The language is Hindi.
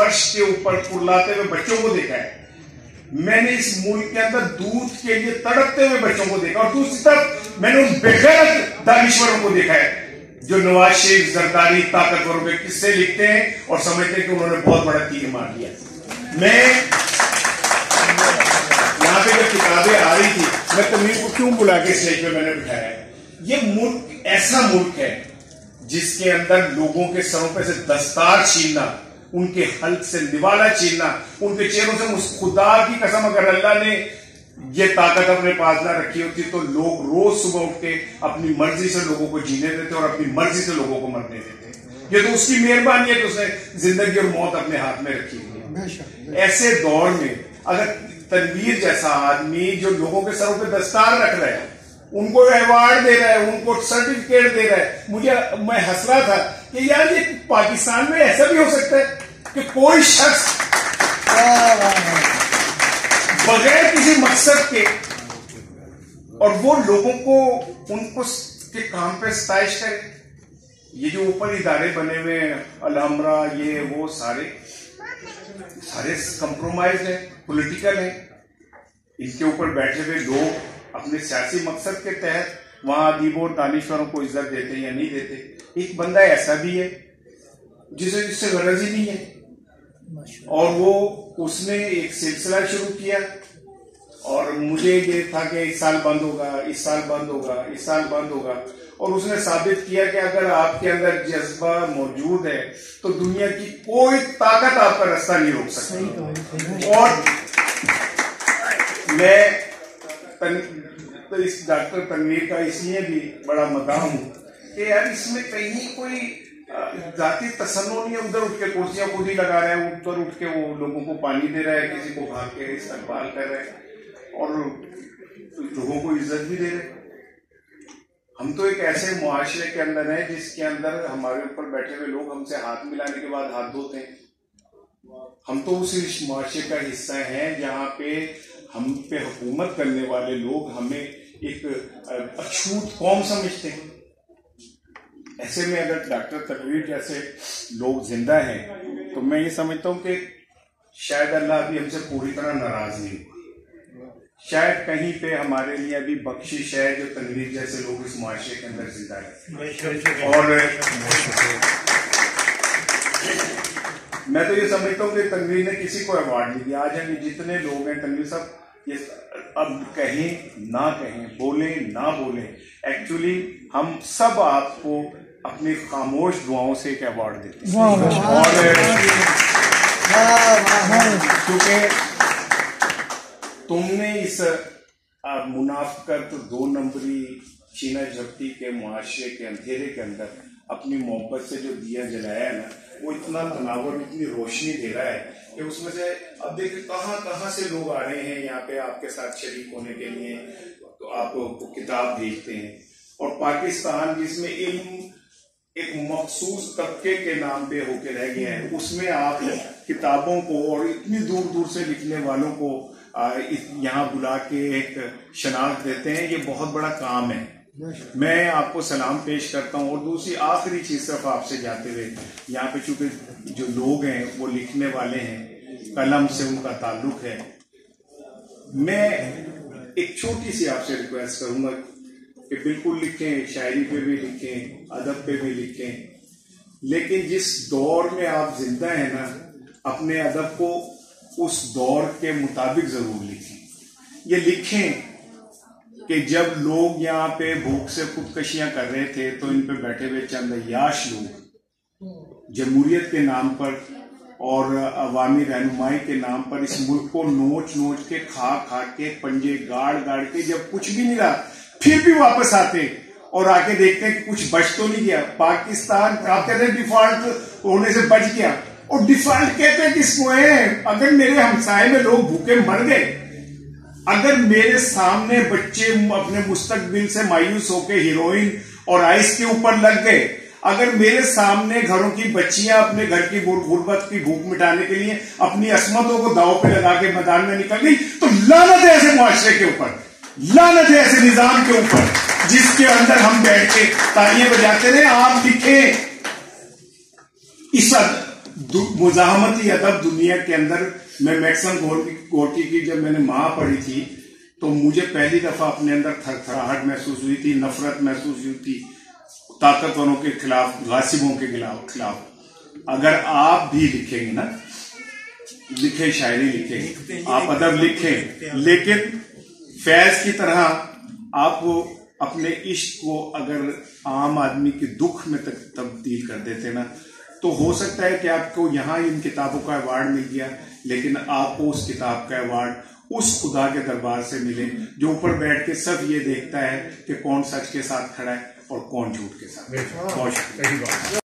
फर्श के ऊपर कुर्लाते हुए बच्चों को देखा है, मैंने इस मुल्क के अंदर दूध के लिए तड़पते हुए बच्चों को देखा, और दूसरी तरफ मैंने उन बेगैरत दानिश्वरों को देखा है जो नवाज शरीफ, जरदारी, ताकतवरों के किस्से लिखते हैं और समझते हैं कि उन्होंने बहुत बड़ा तीर मार दिया। मैं यहां पे जब किताबें आ रही थी, मैं तमीर को क्यों बुला के स्टेज पे मैंने बिठाया है, ये मुल्क ऐसा मुल्क है जिसके अंदर लोगों के सरों पे से दस्तार छीनना, उनके हल्क से निवाला छीनना, उनके चेहरों से खुदा की कसम अगर अल्लाह ने ये ताकत अपने पास ना रखी होती तो लोग रोज सुबह उठ के अपनी मर्जी से लोगों को जीने देते और अपनी मर्जी से लोगों को मरने देते। ये तो उसकी मेहरबानी है कि उसने जिंदगी और मौत अपने हाथ में रखी है। ऐसे दौर में अगर तनवीर जैसा आदमी जो लोगों के सरों पे दस्तार रख रहा है, उनको अवार्ड दे रहा है, उनको सर्टिफिकेट दे रहा है, मैं हंस रहा था कि यार ये पाकिस्तान में ऐसा भी हो सकता है कि कोई शख्स बगैर किसी मकसद के, और वो लोगों को उनको के काम पे सताइश करे। ये जो ऊपर इदारे बने हुए हैं, अलहमरा, ये वो सारे कंप्रोमाइज है, पॉलिटिकल है। इनके ऊपर बैठे हुए लोग अपने सियासी मकसद के तहत वहां अदीबों और दानिश्वरों को इज्जत देते या नहीं देते। एक बंदा ऐसा भी है जिससे गरज ही नहीं है, और वो उसने एक सिलसिला शुरू किया, और मुझे ये था कि इस साल बंद होगा, इस साल बंद होगा, इस साल बंद होगा, और उसने साबित किया कि अगर आपके अंदर जज्बा मौजूद है तो दुनिया की कोई ताकत आपका रास्ता नहीं रोक सकती। और मैं तो इस डॉक्टर तनवीर का इसलिए भी बड़ा मदाह हूं कि यार इसमें कहीं कोई जाती तसन्नो नहीं है। उधर उठ के कुर्सियां खुद ही लगा रहा है, उधर उठ के वो लोगों को पानी दे रहा है, किसी को भाग के इस्तेमाल कर रहा है और लोगों को इज्जत भी दे रहे। हम तो एक ऐसे मुआशरे के अंदर हैं जिसके अंदर हमारे ऊपर बैठे हुए लोग हमसे हाथ मिलाने के बाद हाथ धोते हैं। हम तो उस मुआशरे का हिस्सा हैं जहां पे हम पे हुकूमत करने वाले लोग हमें एक अछूत कौम समझते हैं। ऐसे में अगर डॉक्टर तनवीर जैसे लोग जिंदा हैं तो मैं ये समझता हूं कि शायद अल्लाह अभी हमसे पूरी तरह नाराज नहीं हुआ। शायद कहीं पे हमारे लिए अभी बख्शिश है जो तनवीर जैसे लोग इस मुआशरे के अंदर जिंदा है। और मैं तो ये समझता हूँ कि तनवीर ने किसी को अवार्ड नहीं दिया। आज हम जितने लोग हैं, तनवीर साहब ये अब कहें ना कहें, बोले ना बोले, एक्चुअली हम सब आपको अपनी खामोश दुआओं से एक अवार्ड देते हैं। और क्योंकि तुमने इस मुनाफिकत, दो नंबरी, चीना झपटी के मुआशरे के अंधेरे के अंदर अपनी मोहब्बत से जो दिया जलाया है ना, वो इतना तनावर, इतनी रोशनी दे रहा है कि उसमें से अब देखिए कहाँ कहाँ से लोग आ रहे हैं यहाँ पे आपके साथ शरीक होने के लिए। तो आप किताब भेजते हैं, और पाकिस्तान जिसमें इल्म एक मखसूस तबके के नाम पे होके रह गया है, उसमें आप किताबों को और इतनी दूर दूर से लिखने वालों को यहाँ बुला के एक शनाख्त देते हैं। ये बहुत बड़ा काम है। मैं आपको सलाम पेश करता हूँ। और दूसरी आखिरी चीज सिर्फ आपसे जाते हुए, यहाँ पे चूंकि जो लोग हैं वो लिखने वाले हैं, कलम से उनका ताल्लुक है, मैं एक छोटी सी आपसे रिक्वेस्ट करूंगा कि बिल्कुल लिखें, शायरी पे भी लिखें, अदब पे भी लिखें, लेकिन जिस दौर में आप जिंदा हैं ना, अपने अदब को उस दौर के मुताबिक जरूर लिखें। ये लिखें कि जब लोग यहाँ पे भूख से खुदकशियां कर रहे थे तो इन पे बैठे हुए चंद अय्याश लोग जमहूरियत के नाम पर और अवामी रहनुमाई के नाम पर इस मुल्क को नोच नोच के, खा खा के, पंजे गाड़ गाड़ के, जब कुछ भी नहीं रहा फिर भी वापस आते और आके देखते हैं कि कुछ बच तो नहीं गया। पाकिस्तान आप कहते हैं डिफॉल्ट होने से बच गया, और डिफॉल्ट कहते हैं किसको है? अगर मेरे हमसाए में लोग भूखे मर गए, अगर मेरे सामने बच्चे अपने मुस्तकबिल से मायूस होकर हीरोइन और आइस के ऊपर लग गए, अगर मेरे सामने घरों की बच्चियां अपने घर की गुर्बत की भूख मिटाने के लिए अपनी असमतों को दांव पे लगा के मैदान में निकल गई, तो लानत है ऐसे मुआशरे के ऊपर, लानत है ऐसे निजाम के ऊपर जिसके अंदर हम बैठ के तालियां बजाते रहे। आप लिखें, इस मुजाहमती अदब दुनिया के अंदर, मैं मैक्सिमम गोरकी की जब मैंने माँ पढ़ी थी तो मुझे पहली दफा अपने अंदर थरथराहट महसूस हुई थी, नफरत महसूस हुई थी ताकतवरों के खिलाफ, गासिबों के खिलाफ। अगर आप भी लिखेंगे ना, लिखे शायरी लिखें, आप अदब लिखें, लेकिन फैज की तरह आप अपने इश्क को अगर आम आदमी के दुख में तब्दील कर देते ना, तो हो सकता है कि आपको यहाँ इन किताबों का अवार्ड मिल गया, लेकिन आपको उस किताब का अवार्ड उस खुदा के दरबार से मिले जो ऊपर बैठ के सब ये देखता है कि कौन सच के साथ खड़ा है और कौन झूठ के साथ। बहुत शुक्रिया।